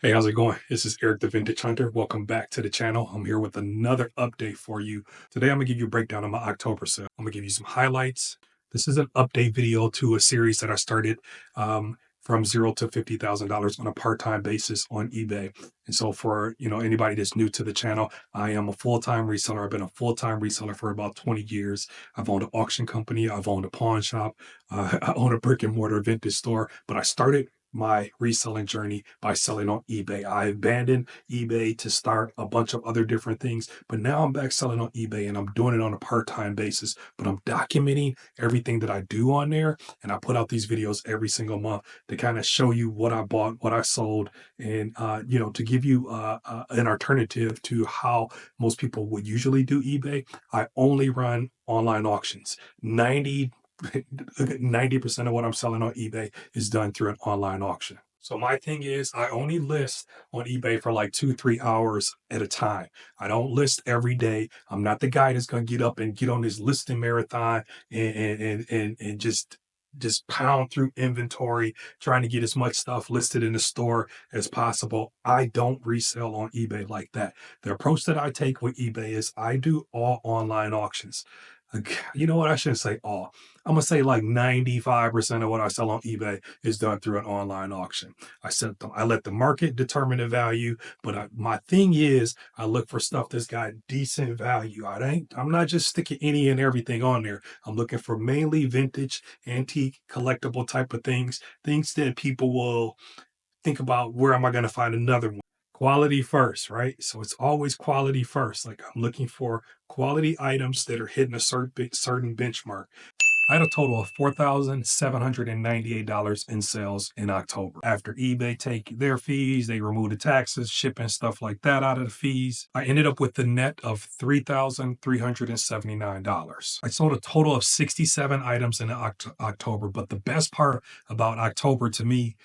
Hey, how's it going? This is Eric the Vintage Hunter. Welcome back to the channel. I'm here with another update for you. Today, I'm going to give you a breakdown of my October sale. I'm going to give you some highlights. This is an update video to a series that I started from zero to $50,000 on a part-time basis on eBay. And so for anybody that's new to the channel, I am a full-time reseller. I've been a full-time reseller for about 20 years. I've owned an auction company. I've owned a pawn shop. I own a brick and mortar vintage store, but I started my reselling journey by selling on eBay. I abandoned eBay to start a bunch of other different things, but now I'm back selling on eBay and I'm doing it on a part-time basis, but I'm documenting everything that I do on there. And I put out these videos every single month to kind of show you what I bought, what I sold, and, to give you an alternative to how most people would usually do eBay. I only run online auctions. 90% of what I'm selling on eBay is done through an online auction. So my thing is I only list on eBay for like 2-3 hours at a time. I don't list every day. I'm not the guy that's going to get up and get on this listing marathon and just pound through inventory, trying to get as much stuff listed in the store as possible. I don't resell on eBay like that. The approach that I take with eBay is I do all online auctions. You know what? I shouldn't say all. I'm gonna say like 95% of what I sell on eBay is done through an online auction. I let the market determine the value, but my thing is I look for stuff that's got decent value. I'm not just sticking any and everything on there. I'm looking for mainly vintage, antique, collectible type of things that people will think about, where am I going to find another one? Quality first, right? So it's always quality first. Like I'm looking for quality items that are hitting a certain benchmark. I had a total of $4,798 in sales in October. After eBay take their fees, they remove the taxes, shipping, stuff like that out of the fees. I ended up with the net of $3,379. I sold a total of 67 items in October, but the best part about October to me,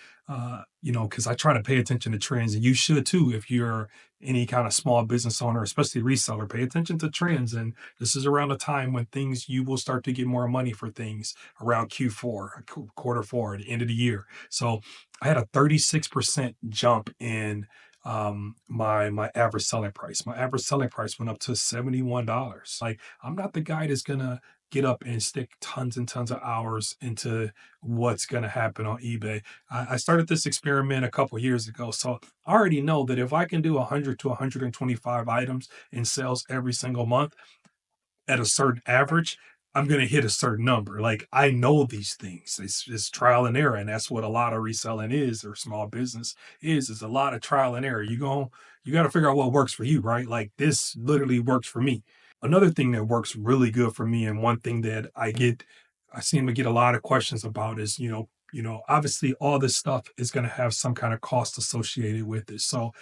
because I try to pay attention to trends, and you should too if you're any kind of small business owner, especially reseller. Pay attention to trends, and this is around the time when you will start to get more money for things around Q4, quarter four, at the end of the year. So I had a 36% jump in my average selling price. My average selling price went up to $71. Like, I'm not the guy that's gonna get up and stick tons and tons of hours into what's going to happen on eBay. I started this experiment a couple years ago, so I already know that if I can do 100 to 125 items in sales every single month at a certain average, I'm going to hit a certain number. Like, I know these things. It's trial and error, and that's what a lot of reselling is, or small business is a lot of trial and error. You got to figure out what works for you, right? Like, this literally works for me. Another thing that works really good for me, and one thing that I seem to get a lot of questions about is, obviously all this stuff is going to have some kind of cost associated with it. So,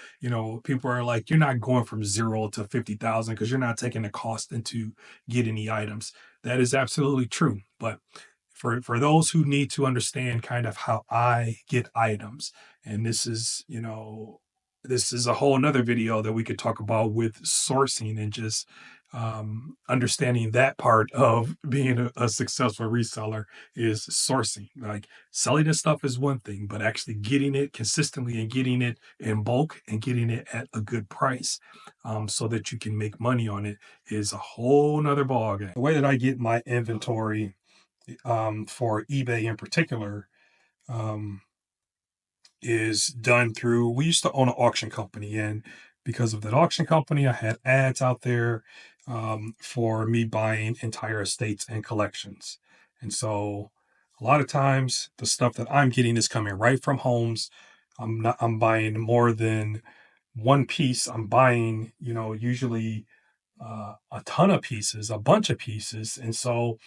people are like, you're not going from 0 to 50,000 because you're not taking the cost into getting the items. That is absolutely true. But for those who need to understand kind of how I get items, and this is a whole nother video that we could talk about with sourcing and just understanding that part of being a successful reseller is sourcing. Like, selling this stuff is one thing, but actually getting it consistently and getting it in bulk and getting it at a good price, so that you can make money on it, is a whole nother ballgame. The way that I get my inventory, for eBay in particular, um, is done through, we used to own an auction company, and because of that auction company, I had ads out there for me buying entire estates and collections. And so a lot of times the stuff that I'm getting is coming right from homes. I'm buying more than one piece. I'm buying, usually a ton of pieces, a bunch of pieces. And so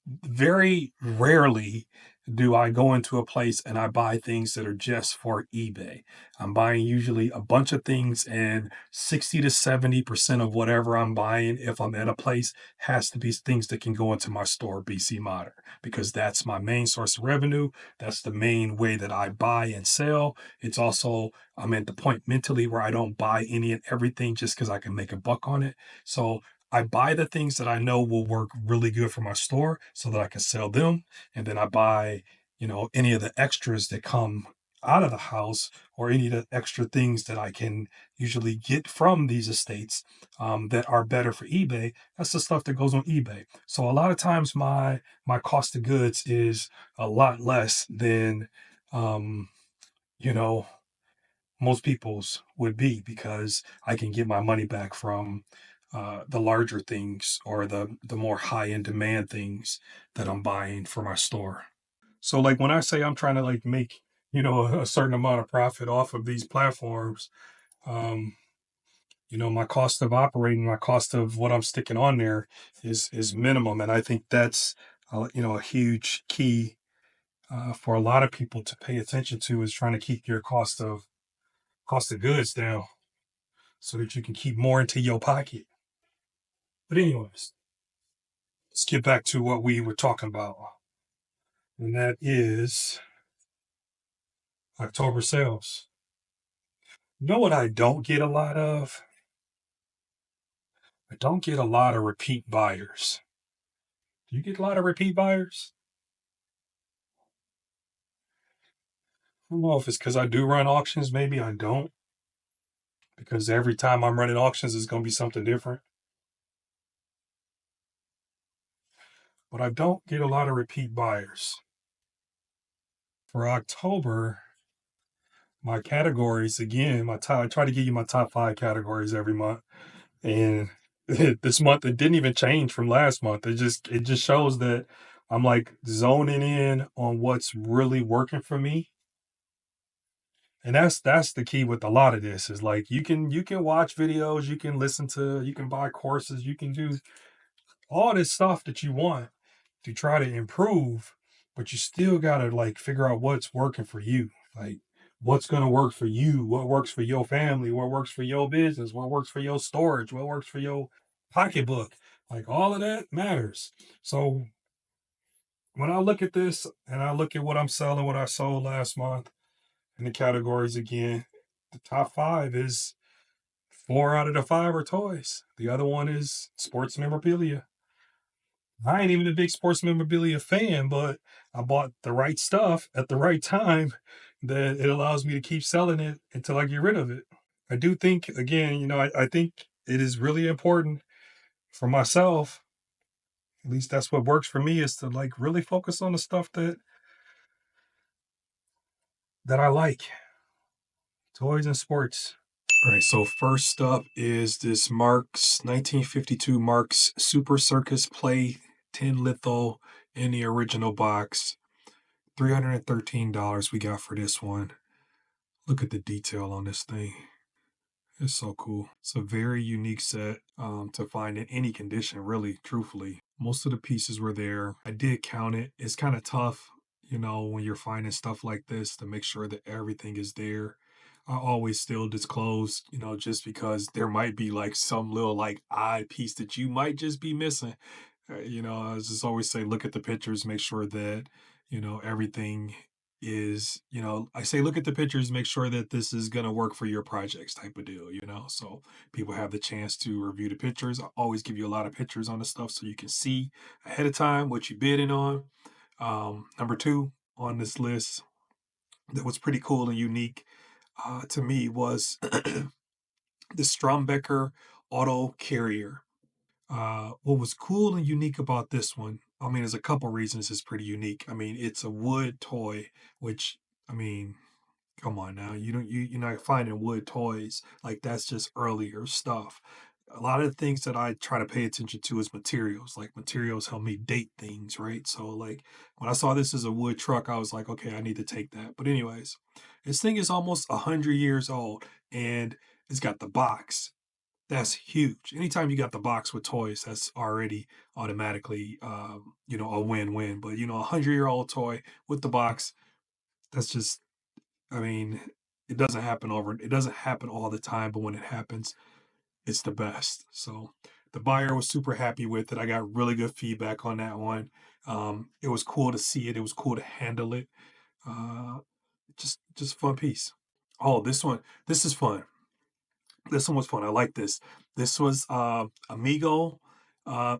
very rarely do I go into a place and I buy things that are just for eBay. I'm buying usually a bunch of things, and 60 to 70% of whatever I'm buying, if I'm at a place, has to be things that can go into my store, BC Modern, because that's my main source of revenue. That's the main way that I buy and sell. It's also, I'm at the point mentally where I don't buy any and everything just because I can make a buck on it. So I buy the things that I know will work really good for my store so that I can sell them. And then I buy, any of the extras that come out of the house, or any of the extra things that I can usually get from these estates, that are better for eBay, that's the stuff that goes on eBay. So a lot of times my cost of goods is a lot less than, um, you know, most people's would be, because I can get my money back from, the larger things, or the more high end demand things that I'm buying for my store. So like when I say I'm trying to like make, a certain amount of profit off of these platforms, um, my cost of operating, my cost of what I'm sticking on there is minimum, and I think that's, a huge key, for a lot of people to pay attention to, is trying to keep your cost of goods down, so that you can keep more into your pocket. But anyways, let's get back to what we were talking about, and that is October sales. You know what I don't get a lot of? I don't get a lot of repeat buyers. Do you get a lot of repeat buyers? I don't know if it's because I do run auctions. Maybe I don't, because every time I'm running auctions, it's going to be something different. But I don't get a lot of repeat buyers. For October, my categories, again, I try to give you my top 5 categories every month. And this month it didn't even change from last month. It just shows that I'm like zoning in on what's really working for me. And that's the key with a lot of this, is like you can watch videos, you can buy courses, you can do all this stuff that you want to try to improve, but you still gotta like figure out what's working for you. Like what's gonna work for you, what works for your family, what works for your business, what works for your storage, what works for your pocketbook. Like all of that matters. So when I look at this and I look at what I'm selling, what I sold last month, in the categories again, the top 5 is 4 out of the 5 are toys. The other one is sports memorabilia. I ain't even a big sports memorabilia fan, but I bought the right stuff at the right time that it allows me to keep selling it until I get rid of it. I do think, again, I think it is really important for myself, at least that's what works for me, is to like really focus on the stuff that I like, toys and sports. All right, so first up is this Marks 1952 Marks Super Circus Play 10 litho in the original box. $313 we got for this one. Look at the detail on this thing. It's so cool. It's a very unique set, to find in any condition, really, truthfully. Most of the pieces were there. I did count it. It's kind of tough, when you're finding stuff like this, to make sure that everything is there. I always still disclose, just because there might be like some little like odd piece that you might just be missing. I just always say, look at the pictures, make sure that, everything is, I say, look at the pictures, make sure that this is going to work for your projects, type of deal. So people have the chance to review the pictures. I always give you a lot of pictures on the stuff so you can see ahead of time what you're bidding on. Number 2 on this list that was pretty cool and unique, to me, was the Strombecker Auto Carrier. What was cool and unique about this one, I mean, there's a couple reasons it's pretty unique. I mean, it's a wood toy, which, I mean, come on now, you're not finding wood toys like that's just earlier stuff. A lot of the things that I try to pay attention to is materials. Like materials help me date things, right? So like when I saw this as a wood truck, I was like, okay, I need to take that. But anyways, this thing is almost 100 years old, and it's got the box. That's huge. Anytime you got the box with toys, that's already automatically, a win-win. But 100-year-old toy with the box, that's just, I mean, it doesn't happen all the time, but when it happens, it's the best. So the buyer was super happy with it. I got really good feedback on that one. It was cool to see it. It was cool to handle it. Uh, just a fun piece. Oh, this is fun. This one was fun. I like this. This was Amigo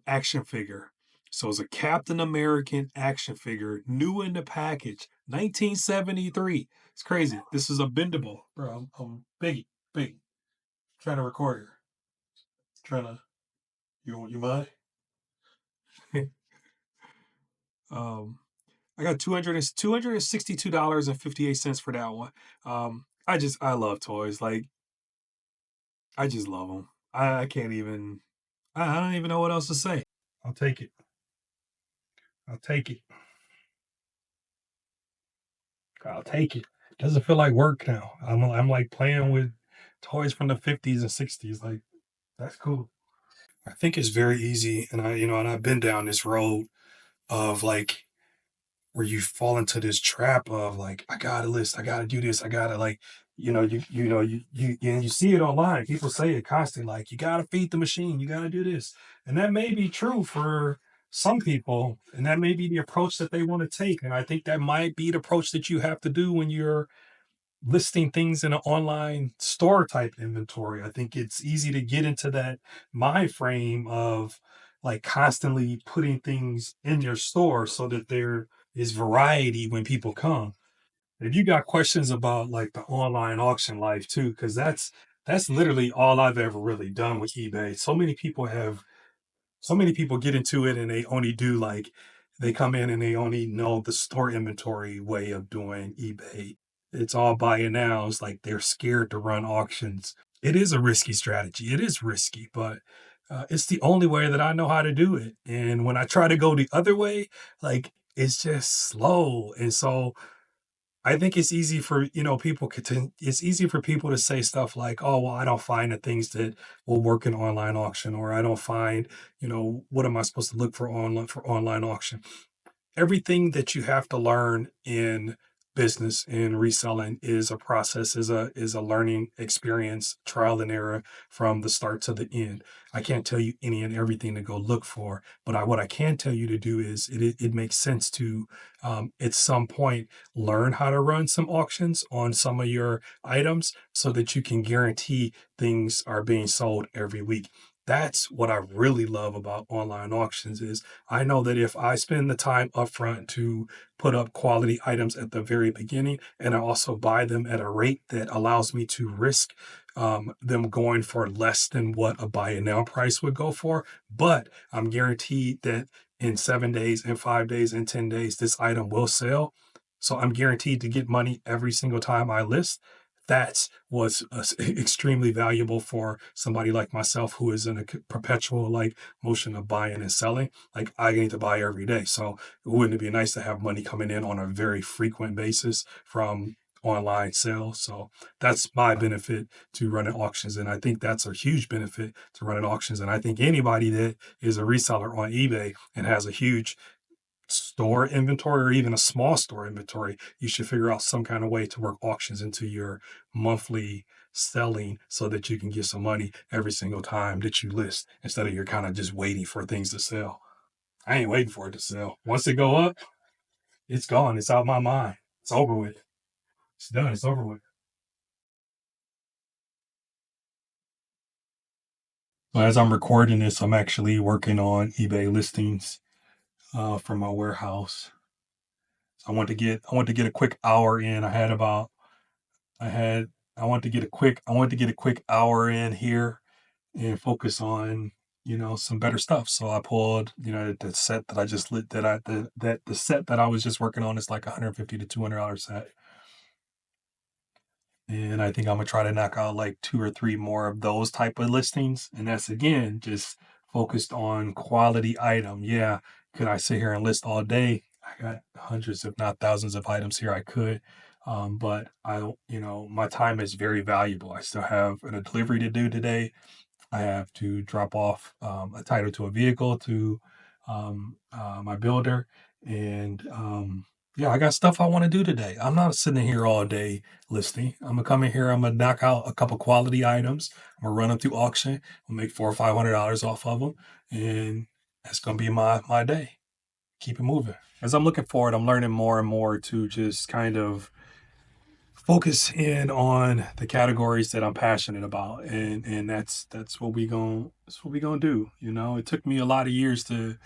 action figure. So it's a Captain American action figure, new in the package, 1973. It's crazy. This is a bendable, bro. I'm biggie, big. Trying to record here. Trying to. You mind? um, I got $262.58 for that one. I love toys. Like I just love them. I can't even. I don't even know what else to say. I'll take it. I'll take it. I'll take it. Doesn't feel like work now. I'm like playing with toys from the 50s and 60s. Like that's cool. I think it's very easy, and I've been down this road of like where you fall into this trap of like I gotta list, I gotta do this, I gotta like you see it online. People say it constantly, like you gotta feed the machine, you gotta do this, and that may be true for some people, and that may be the approach that they want to take, and I think that might be the approach that you have to do when you're listing things in an online store type inventory. I think it's easy to get into that mind frame of like constantly putting things in your store so that there is variety when people come. If you got questions about like the online auction life too, because that's literally all I've ever really done with eBay. So many people get into it and they only do like they come in and they only know the store inventory way of doing eBay. It's all buy it now. It's like they're scared to run auctions. It is a risky strategy. It is risky, but it's the only way that I know how to do it. And when I try to go the other way, like it's just slow. And so I think it's easy for it's easy for people to say stuff like, "Oh, well, I don't find the things that will work in online auction," or "I don't find, what am I supposed to look for online auction?" Everything that you have to learn in business and reselling is a process, is a learning experience, trial and error from the start to the end. I can't tell you any and everything to go look for, but what I can tell you to do is it makes sense to at some point learn how to run some auctions on some of your items so that you can guarantee things are being sold every week. That's what I really love about online auctions is I know that if I spend the time upfront to put up quality items at the very beginning, and I also buy them at a rate that allows me to risk them going for less than what a buy it now price would go for, but I'm guaranteed that in 7 days, in 5 days, in 10 days, this item will sell. So I'm guaranteed to get money every single time I list. That's was extremely valuable for somebody like myself who is in a perpetual like motion of buying and selling. Like I need to buy every day, so wouldn't it be nice to have money coming in on a very frequent basis from online sales? So that's my benefit to running auctions, and I think that's a huge benefit to running auctions. And I think anybody that is a reseller on eBay and has a huge store inventory or even a small store inventory, you should figure out some kind of way to work auctions into your monthly selling so that you can get some money every single time that you list instead of you're kind of just waiting for things to sell. I ain't waiting for it to sell. Once it go up, it's gone. It's out my mind. It's over with. It's done. It's over with. So as I'm recording this, I'm actually working on eBay listings for my warehouse. So I want to get a quick hour in. I had I want to get a quick I wanted to get a quick hour in here and focus on some better stuff. So I pulled the set that I just lit that I the set that I was just working on is like 150 to $200 set, and I think I'm gonna try to knock out like two or three more of those type of listings, and that's again just focused on quality item. Yeah, could I sit here and list all day? I got hundreds, if not thousands, of items here. I could, but I don't. My time is very valuable. I still have a delivery to do today. I have to drop off a title to a vehicle to my builder. And yeah, I got stuff I want to do today. I'm not sitting here all day listing. I'm gonna come in here. I'm gonna knock out a couple quality items. I'm gonna run them through auction. I'll make $400 or $500 off of them, and that's gonna be my day. Keep it moving. As I'm looking forward, I'm learning more and more to just kind of focus in on the categories that I'm passionate about, and that's what we gonna do. You know, it took me a lot of years to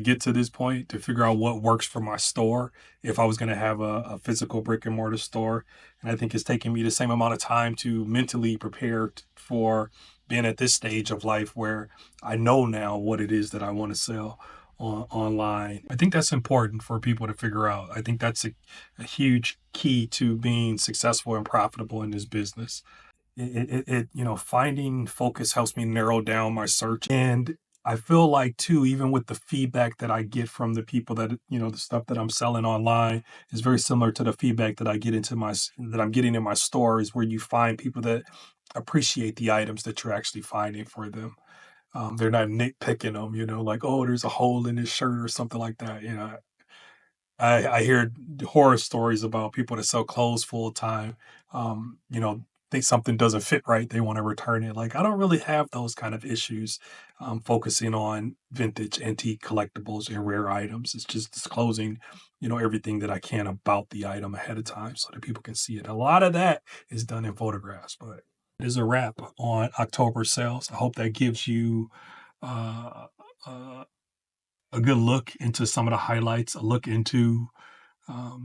get to this point to figure out what works for my store if I was gonna have a physical brick and mortar store, and I think it's taken me the same amount of time to mentally prepare for being at this stage of life where I know now what it is that I want to sell online. I think that's important for people to figure out. I think that's a huge key to being successful and profitable in this business. Finding focus helps me narrow down my search. And I feel like too, even with the feedback that I get from the people that, the stuff that I'm selling online is very similar to the feedback that that I'm getting in my stores, where you find people that appreciate the items that you're actually finding for them. They're not nitpicking them, like, oh, there's a hole in this shirt or something like that. I hear horror stories about people that sell clothes full time. Think something doesn't fit right, they want to return it. Like, I don't really have those kind of issues. Focusing on vintage, antique collectibles and rare items. It's just disclosing, everything that I can about the item ahead of time so that people can see it. A lot of that is done in photographs, but it is a wrap on October sales. I hope that gives you uh, uh, a good look into some of the highlights, a look into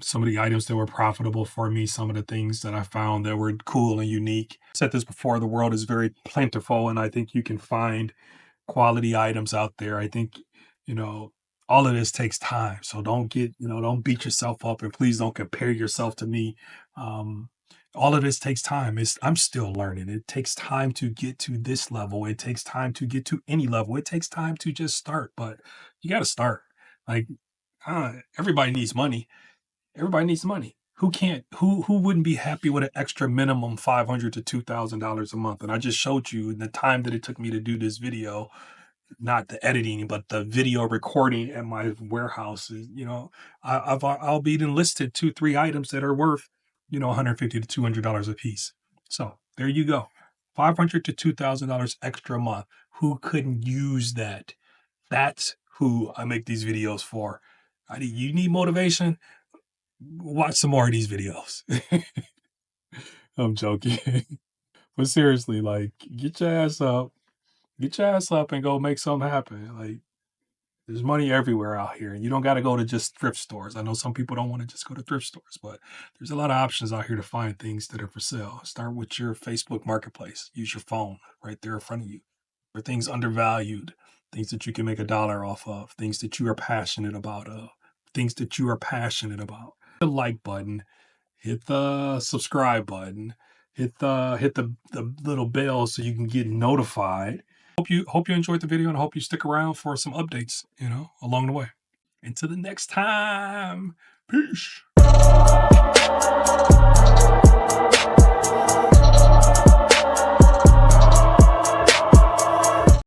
some of the items that were profitable for me, some of the things that I found that were cool and unique. I said this before, the world is very plentiful, and I think you can find quality items out there. I think, you know, all of this takes time. So don't beat yourself up, and please don't compare yourself to me. Um, all of this takes time. I'm still learning. It takes time to get to this level. It takes time to get to any level. It takes time to just start, but you got to start. Like, everybody needs money. Everybody needs money. Who wouldn't be happy with an extra minimum $500 to $2,000 a month? And I just showed you the time that it took me to do this video, not the editing, but the video recording at my warehouse. I'll be enlisted 2-3 items that are worth, $150 to $200 a piece. So there you go. $500 to $2,000 extra a month. Who couldn't use that? That's who I make these videos for. You need motivation? Watch some more of these videos. I'm joking. But seriously, like, get your ass up and go make something happen. Like, there's money everywhere out here, and you don't got to go to just thrift stores. I know some people don't want to just go to thrift stores, but there's a lot of options out here to find things that are for sale. Start with your Facebook Marketplace. Use your phone right there in front of you. For things undervalued, things that you can make $1 off of, things that you are passionate about, the like button, hit the subscribe button, hit the little bell so you can get notified. Hope you enjoyed the video, and I hope you stick around for some updates, along the way. Until the next time, peace.